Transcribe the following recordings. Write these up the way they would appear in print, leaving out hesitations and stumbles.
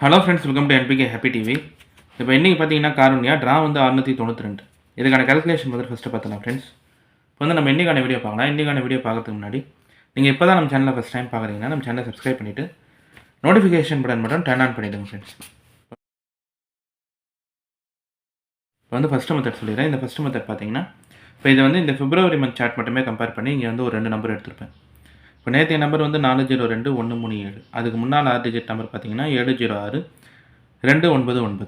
Hello friends, welcome to NPK happy TV. இப்போ இன்றைக்கி பார்த்தீங்கன்னா காரணியா ட்ரா வந்து 692. இதுக்கான கேல்குலேஷன் முதல் ஃபஸ்ட்டு பார்த்தலாம் ஃப்ரெண்ட்ஸ். இப்போ வந்து நம்ம இன்றைக்கான வீடியோ பார்க்கலாம். இன்றைக்கான வீடியோ பார்க்கறதுக்கு முன்னாடி நீங்கள் இப்போ தான் நம்ம சேனலை ஃபஸ்ட் டைம் பார்க்குறீங்கன்னா நம்ம சேனலை சப்ஸ்கிரைப் பண்ணிவிட்டு நோட்டிஃபிகேஷன் பட்டன் மட்டும் டர்ன் ஆன் பண்ணிவிடுங்க ஃப்ரெண்ட்ஸ். இப்போ வந்து ஃபஸ்ட்டு மெத்தட் சொல்லிடுறேன். இந்த ஃபஸ்ட்டு மெத்தட் பார்த்தீங்கன்னா இப்போ இது வந்து இந்த பிப்ரவரி மந்த் சார்ட் மட்டுமே கம்பேர் பண்ணி இங்கே வந்து ஒரு 2 நம்பர் எடுத்திருப்பேன். இப்போ நேற்றைய நம்பர் வந்து 402137. அதுக்கு முன்னால் 6 டிஜிட் நம்பர் பார்த்தீங்கன்னா 706-299.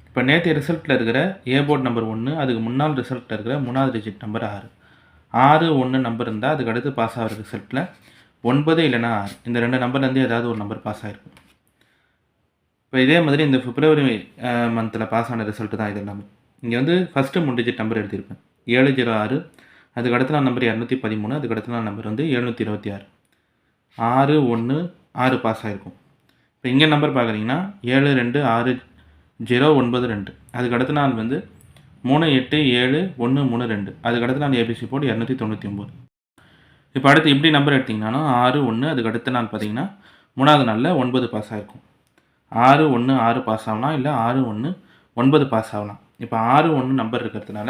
இப்போ நேற்றைய ரிசல்ட்டில் இருக்கிற ஏ போர்ட் நம்பர் 1, அதுக்கு முன்னால் ரிசல்ட்டில் இருக்கிற 3வது டிஜிட் நம்பர் 6. 6-1 நம்பர் இருந்தால் அதுக்கு அடுத்து பாஸ் ஆகிற ரிசல்ட்டில் 9 இல்லைனா 6, இந்த 2 நம்பர்லேருந்து ஏதாவது ஒரு நம்பர் பாஸ் ஆகிருக்கும். இப்போ இதே மாதிரி இந்த பிப்ரவரி மந்தில் பாஸ் ஆன ரிசல்ட்டு தான் இது எல்லாமே. இங்கே வந்து ஃபஸ்ட்டு 3 டிஜிட் நம்பர் எழுதியிருப்பேன். 706, அதுக்கு அடுத்த நாள் நம்பர் 213, அதுக்கு அடுத்த நாள் நம்பர் வந்து 726. 6-1-6 பாஸ் ஆகிருக்கும். இப்போ இங்கே நம்பர் பார்க்குறீங்கன்னா 726092, அதுக்கு அடுத்த நாள் வந்து 387132, அதுக்கு அடுத்த நாள் ஏபிசி போர்டு 299. இப்போ அடுத்து இப்படி நம்பர் எடுத்திங்கனாலும் 6-1, அதுக்கு அடுத்த நாள் பார்த்தீங்கன்னா 3வது நாளில் 9 பாஸ் ஆகிருக்கும். 6-1-6 பாஸ் ஆகலாம், இல்லை 6-1-9 பாஸ் ஆகலாம். இப்போ 6-1 நம்பர் இருக்கிறதுனால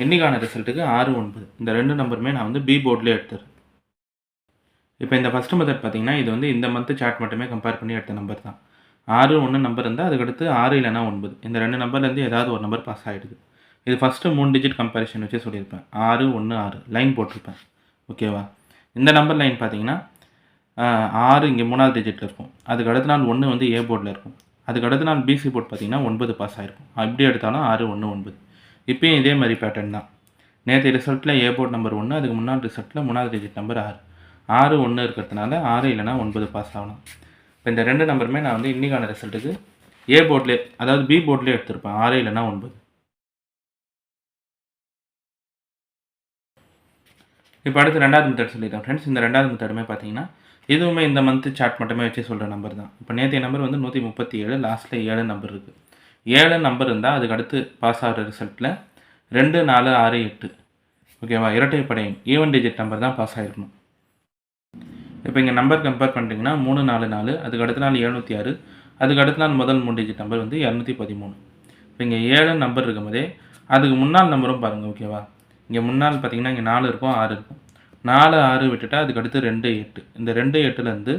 இன்றைக்கான ரிசல்ட்டுக்கு 6-9 இந்த 2 நம்பருமே நான் வந்து பி போர்ட்லேயே எடுத்துறேன். இப்போ இந்த ஃபஸ்ட்டு மெத்தட் பார்த்தீங்கன்னா இது வந்து இந்த மந்த்து சார்ட் மட்டுமே கம்பேர் பண்ணி எடுத்த நம்பர் தான். 6-1 நம்பர் இருந்தால் அதுக்கடுத்து 6 இல்லைனா 9, இந்த 2 நம்பர்லேருந்து ஏதாவது ஒரு நம்பர் பாஸ் ஆகிடுது. இது ஃபஸ்ட்டு 3 டிஜிட் கம்பேரிஷன் வச்சு சொல்லியிருப்பேன். 6-1-6 லைன் போட்டிருப்பேன். ஓகேவா? இந்த நம்பர் லைன் பார்த்தீங்கன்னா 6 இங்கே 3வது டிஜிட்டில் இருக்கும். அதுக்கு அடுத்த நாள் 1 வந்து ஏ போர்டில் இருக்கும். அதுக்கு அடுத்த நாள் பிசி போர்ட் பார்த்தீங்கன்னா 9 பாஸ் ஆகிருக்கும். அப்படி எடுத்தாலும் 6-1-9. இப்போயும் இதே மாதிரி பேட்டர்ன் தான். நேற்று ரிசல்ட்டில் ஏ போர்ட் நம்பர் 1, அதுக்கு முன்னாள் ரிசல்ட்டில் 3வது டிஜிட் நம்பர் 6. 6-1 இருக்கிறதுனால 6 இல்லைனா 9 பாஸ் ஆகலாம். இப்போ இந்த 2 நம்பருமே நான் வந்து இன்றைக்கான ரிசல்ட்டுக்கு ஏ போர்ட்லேயே, அதாவது பி போர்ட்லேயே எடுத்திருப்பேன். 6 இல்லைனா 9. இப்போ அடுத்து 2வது மெத்தட் சொல்லிட்டேன் ஃப்ரெண்ட்ஸ். இந்த 2வது மெத்தடுமே பார்த்தீங்கன்னா இதுவுமே இந்த மந்த்து சார்ட் மட்டுமே வச்சு சொல்கிற நம்பர் தான். இப்போ நேற்றைய நம்பர் வந்து 137, லாஸ்ட்டில் 7 நம்பர் இருக்குது. 7 நம்பர் இருந்தால் அதுக்கு அடுத்து பாஸ் ஆகிற ரிசல்ட்டில் 2, 4, 6, 8. ஓகேவா? இரட்டைப்படை ஈவன் டிஜிட் நம்பர் தான் பாஸ் ஆகிருக்கணும். இப்போ இங்கே நம்பர் கம்பேர் பண்ணிட்டீங்கன்னா 344, அதுக்கு அடுத்த நாள் 706, அதுக்கு அடுத்த நாள் முதல் 3 டிஜிட் நம்பர் வந்து 213. இப்போ இங்கே 7 நம்பர் இருக்கும் போதே அதுக்கு முன்னால் நம்பரும் பாருங்கள். ஓகேவா? இங்கே முன்னால் பார்த்தீங்கன்னா இங்கே 4 இருக்கும், 6 இருக்கும். 4, 6 விட்டுட்டா அதுக்கு அடுத்து 2, 8. இந்த 2, 8லேருந்து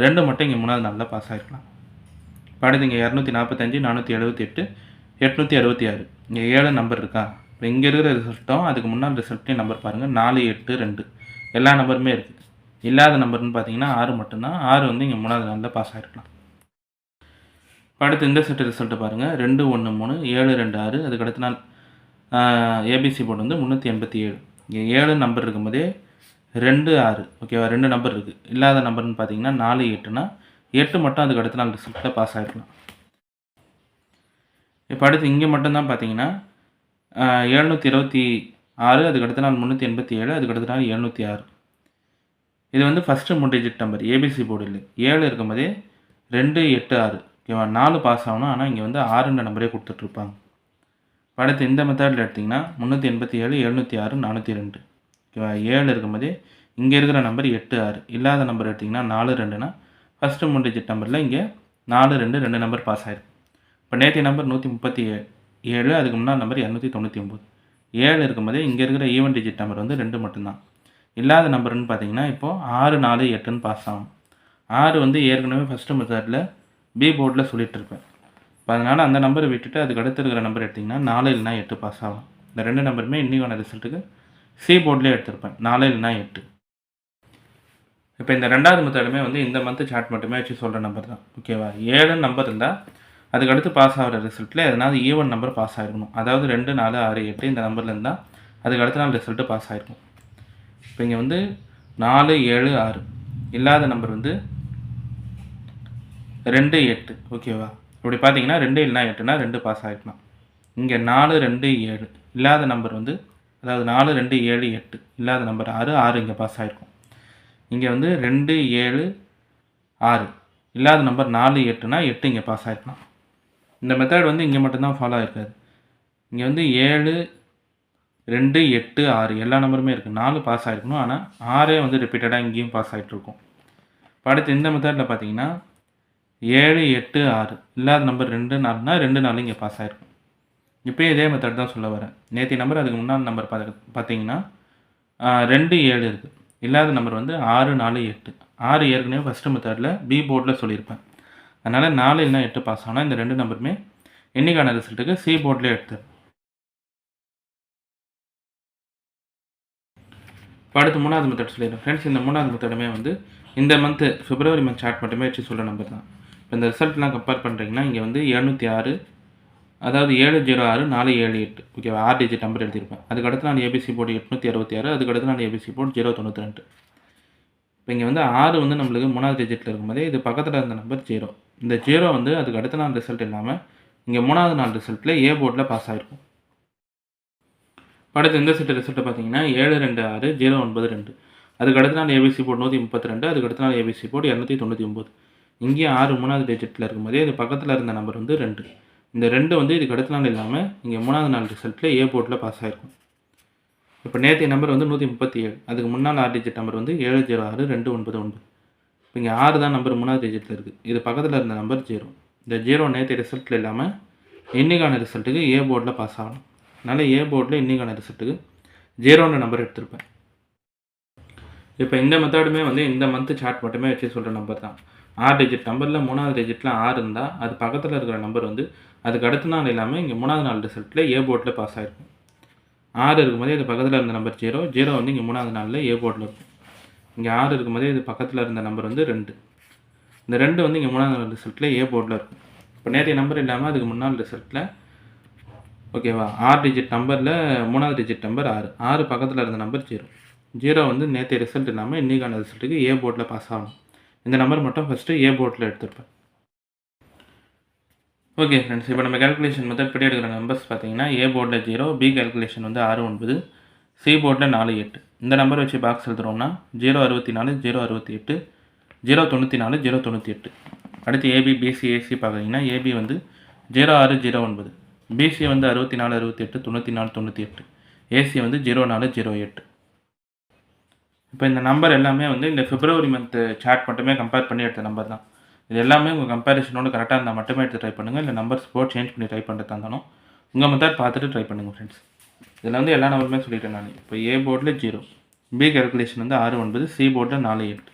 2 மட்டும் இங்கே 3வது நாளில் பாஸ் ஆகிருக்கலாம். இப்போ அடுத்து இங்கே 245, 478, 866. இங்கே 7 நம்பர் இருக்கா? இப்போ இங்கே இருக்கிற ரிசல்ட்டும் அதுக்கு முன்னால் ரிசல்ட்டையும் நம்பர் பாருங்கள். 4, 8, 2 எல்லா நம்பருமே இருக்குது. இல்லாத நம்பர்னு பார்த்தீங்கன்னா 6 மட்டும்தான். 6 வந்து இங்கே 3வது நாளில் பாஸ் ஆகிருக்கலாம். இப்போ அடுத்து இந்த செட்டு ரிசல்ட்டு பாருங்கள். 2, 1, 3, 7, 2, 6, அதுக்கு அடுத்த நாள் ஏபிசி போர்டு வந்து 387. இங்கே 7 நம்பர் இருக்கும்போதே 2, 6. ஓகேவா? 2 நம்பர் இருக்குது. இல்லாத நம்பர்னு பார்த்தீங்கன்னா 4, 8னா 8 மட்டும் அதுக்கு அடுத்த நாள் ரிசல்ட்டில் பாஸ் ஆகிருக்கலாம். இப்போ அடுத்து இங்கே மட்டும்தான் பார்த்தீங்கன்னா 726, அதுக்கு அடுத்த நாள் 387, அதுக்கு அடுத்த நாள் 706. இது வந்து first 3 digit number ABC board இல்லை. 7 இருக்கும்போதே 2, 8, 6. ஓகேவா? 4 பாஸ் ஆகணும், ஆனால் இங்கே வந்து 6ன்ற நம்பரே கொடுத்துட்ருப்பாங்க. அடுத்து இந்த மெத்தடில் எடுத்திங்கன்னா 387, 706, 402. ஓகேவா? 7 இருக்கும்போதே இங்கே இருக்கிற நம்பர் 8, 6. இல்லாத நம்பர் எடுத்திங்கன்னா 4, 2னா ஃபஸ்ட்டு 3 டிஜிட் நம்பரில் இங்கே 4, 2 நம்பர் பாஸ் ஆகிருக்கும். இப்போ நேற்றைய நம்பர் 137, அதுக்கு முன்னால் நம்பர் 299. 7 இருக்கும்போதே இங்கே இருக்கிற ஈவன் டிஜிட் நம்பர் வந்து 2 மட்டும்தான். இல்லாத நம்பர்னு பார்த்தீங்கன்னா இப்போது 6, 4, 8ன்னு பாஸ் ஆகும். 6 வந்து ஏற்கனவே ஃபஸ்ட்டு மெத்தடில் பி போர்டில் சொல்லிகிட்ருப்பேன். இப்போ அதனால் அந்த நம்பரை விட்டுட்டு அதுக்கு அடுத்து இருக்கிற நம்பர் எடுத்திங்கன்னா 4 இல்லைனா 8 பாஸ் ஆகும். இந்த 2 நம்பருமே இன்றைக்கான ரிசல்ட்டுக்கு சி போர்ட்லேயே எடுத்திருப்பேன். 4 இல்லைனா 8. இப்போ இந்த 2வது மெத்தடுமே வந்து இந்த மந்த்து சார்ட் மட்டுமே வச்சு சொல்கிற நம்பர் தான். ஓகேவா? 7 நம்பர் இருந்தால் அதுக்கு அடுத்து பாஸ் ஆகிற ரிசல்ட்டில் எதனாவது ஈவன் நம்பர் பாஸ் ஆகிருக்கணும். அதாவது 2, 4, 6, 8 இந்த நம்பரில் இருந்தால் அதுக்கு அடுத்த நாள் ரிசல்ட்டு பாஸ் ஆகிருக்கும். இப்போ இங்கே வந்து 4, 7, 6. இல்லாத நம்பர் வந்து 2, 8. ஓகேவா? இப்படி பார்த்தீங்கன்னா 2 இல்லைனா 8னா 2 பாஸ் ஆகிருக்கலாம். இங்கே 4, 2, 7. இல்லாத நம்பர் வந்து அதாவது 4, 2, 7, 8. இல்லாத நம்பர் 6, 6 இங்கே பாஸ் ஆகிருக்கும். இங்கே வந்து 2, 7, 6. இல்லாத நம்பர் 4, 8னா 8 இங்கே பாஸ் ஆகிருக்கலாம். இந்த மெத்தட் வந்து இங்கே மட்டும்தான் ஃபாலோ ஆகிருக்காது. இங்கே வந்து 7, 2, 8, 6 எல்லா நம்பருமே இருக்குது. 4 பாஸ் ஆகிருக்கணும், ஆனால் 6 வந்து ரிப்பீட்டடாக இங்கேயும் பாஸ் ஆகிட்ருக்கும். இப்போ அடுத்து இந்த மெத்தடில் பார்த்தீங்கன்னா 7, 8, 6 இல்லாத நம்பர் 2, 4னா 2 4 இங்கே பாஸ் ஆகிருக்கும். இப்போயும் இதே மெத்தட் தான் சொல்ல வரேன். நேற்று நம்பர் அதுக்கு முன்னாடி நம்பர் பார்த்தீங்கன்னா 2, 7 இருக்குது. இல்லாத நம்பர் வந்து 6, 4, 8. 6 ஏற்கனவே ஃபஸ்ட்டு மெத்தடில் பி போர்டில் சொல்லியிருப்பேன். அதனால் 4 இல்லைனா 8 பாஸ் ஆனால் இந்த 2 நம்பருமே இன்னைக்கான ரிசல்ட்டுக்கு சி போர்ட்லேயே எடுத்துரு. இப்போ அடுத்து 3வது மெத்தட் சொல்லிடுறேன் ஃப்ரெண்ட்ஸ். இந்த 3வது மெத்தடுமே வந்து இந்த மந்த்து பிப்ரவரி மந்த் சார்ட் மட்டுமே வச்சு சொல்கிற நம்பர் தான். இப்போ இந்த ரிசல்ட்லாம் கம்பேர் பண்ணுறீங்கன்னா இங்கே வந்து 706, அதாவது 706 478 ஓகேவா, 6 டிஜிட் நம்பர் எழுதியிருப்பேன். அதுக்கடுத்து நான் ஏபிசி போர்டு 866, அதுக்கடுத்து நான் ஏபிசி போர்டு 092. இப்போ இங்கே வந்து 6 வந்து நம்மளுக்கு 3வது டிஜிட்டில் இருக்கும்போதே இது பக்கத்தில் இருந்த நம்பர் 0. இந்த 0 வந்து அதுக்கு அடுத்த நாள் ரிசல்ட் இல்லாமல் இங்கே 3வது நாள் ரிசல்ட்டில் ஏ போர்டில் பாஸ் ஆகிருக்கும். அடுத்து இந்த செட்டு ரிசல்ட்டு பார்த்தீங்கன்னா 726 092. அதுக்கு அடுத்த நாள் ஏபிசி போர்டு 132, அதுக்கு அடுத்த நாள் ஏபிசி போர்டு 299. இங்கேயும் 6 3வது டிஜிட்டில் இருக்கும்போதே இது பக்கத்தில் இருந்த நம்பர் வந்து 2. இந்த 2 வந்து இதுக்கு அடுத்த நாள் இல்லாமல் இங்கே 3வது நாள் ரிசல்ட்டில் ஏ போர்டில் பாஸ் ஆகிருக்கும். இப்போ நேற்றைய நம்பர் வந்து 137, அதுக்கு முன்னால் 6 டிஜிட் நம்பர் வந்து 706 299. இப்போ இங்கே 6 தான் நம்பர் 3வது டிஜிட்டில் இருக்குது. இது பக்கத்தில் இருந்த நம்பர் 0. இந்த 0 நேற்றைய ரிசல்ட்டில் இல்லாமல் இன்றைக்கான ரிசல்ட்டுக்கு ஏ போர்டில் பாஸ் ஆகணும். அதனால் ஏ போர்டில் இன்றைக்கான ரிசல்ட்டுக்கு 0ன்ற நம்பர் எடுத்திருப்பேன். இப்போ இந்த மெத்தடுமே வந்து இந்த மந்த்து சார்ட் மட்டுமே வச்சு சொல்கிற நம்பர் தான். 6 டிஜிட் நம்பரில் 3வது டிஜிட்டில் 6 இருந்தால் அது பக்கத்தில் இருக்கிற நம்பர் வந்து அதுக்கு அடுத்த நாள் இல்லாமல் இங்கே 3வது நாள் ரிசல்ட்டில் ஏ போர்டில் பாஸ் ஆகிருக்கும். 6 இருக்கும்போதே இது பக்கத்தில் இருந்த நம்பர் 0 வந்து இங்கே 3வது நாளில் ஏ போர்டில் இருக்கும். இங்கே 6 இருக்கும்போதே இது பக்கத்தில் இருந்த நம்பர் வந்து 2. இந்த 2 வந்து இங்கே 3வது நாள் ரிசல்ட்டில் ஏ போர்டில் இருக்கும். இப்போ நேற்றைய நம்பர் இல்லாமல் அதுக்கு முன்னாள் ரிசல்ட்டில் ஓகேவா 6 டிஜிட் நம்பரில் 3வது டிஜிட் நம்பர் 6 பக்கத்தில் இருந்த நம்பர் 0 வந்து நேற்றைய ரிசல்ட் இல்லாமல் இன்றைக்கான ரிசல்ட்டுக்கு ஏ போர்டில் பாஸ் ஆகணும். இந்த நம்பர் மட்டும் ஃபஸ்ட்டு ஏ போர்டில் எடுத்துருப்பேன். ஓகே ஃப்ரெண்ட்ஸ், இப்போ நம்ம கேல்குலேஷன் மெத்தட் படி எடுக்கிற நம்பர்ஸ் பார்த்தீங்கன்னா ஏ போர்டில் 0, பி கேல்குலேஷன் வந்து 69, சி போர்டில் 48. இந்த நம்பர் வச்சு பாக்ஸ் எழுதுறோம்னா 064 068 094 098. அடுத்து ஏபி பிசி ஏசி பார்க்குறீங்கன்னா ஏபி வந்து 0609, பிசி வந்து 64 68 94 98, ஏசி வந்து 0408. இப்போ இந்த நம்பர் எல்லாமே வந்து இந்த பிப்ரவரி மந்த்து சார்ட் மட்டுமே கம்பேர் பண்ணி எடுத்த நம்பர் தான். இது எல்லாமே உங்கள் கம்பேரிஷனோடு கரெக்டாக இருந்தால் மட்டுமே எடுத்து ட்ரை பண்ணுங்கள். இல்லை நம்பர்ஸ் போர்ட் சேஞ்ச் பண்ணி ட்ரை பண்ணுறதா இருந்தாலும் உங்கள் மெத்தட் பார்த்துட்டு ட்ரை பண்ணுங்கள் ஃப்ரெண்ட்ஸ். இதில் வந்து எல்லா நம்பருமே சொல்லிட்டேன் நான். இப்போ ஏ போர்டில் 0, பி கேல்குலேஷன் வந்து 69, சி போர்டில் 48,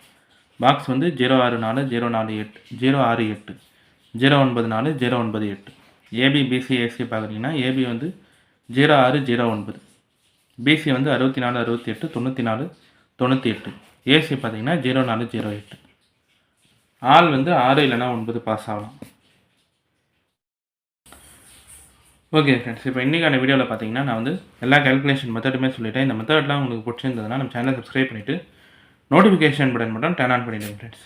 பாக்ஸ் வந்து 064 048 068 094 098. ஏபி பிசி ஏசி பார்க்குறீங்கன்னா ஏபி வந்து 0609, பிசி வந்து 64 68 94 98, ஏசி பார்த்தீங்கன்னா 0408. ஆல் வந்து 6 இல்லைனா 9 பாஸ் ஆகலாம். ஓகே ஃப்ரெண்ட்ஸ், இப்போ இன்றைக்கான வீடியோவில் பார்த்தீங்கன்னா நான் வந்து எல்லா கேல்குலேஷன் மெத்தடுமே சொல்லிட்டேன். இந்த மெத்தட்லாம் உங்களுக்கு பிடிச்சிருந்ததுன்னா நம்ம சேனலை சப்ஸ்கிரைப் பண்ணிவிட்டு நோட்டிஃபிகேஷன் பட்டன் மட்டும் டர்ன் ஆன் பண்ணிவிடுங்க ஃப்ரெண்ட்ஸ்.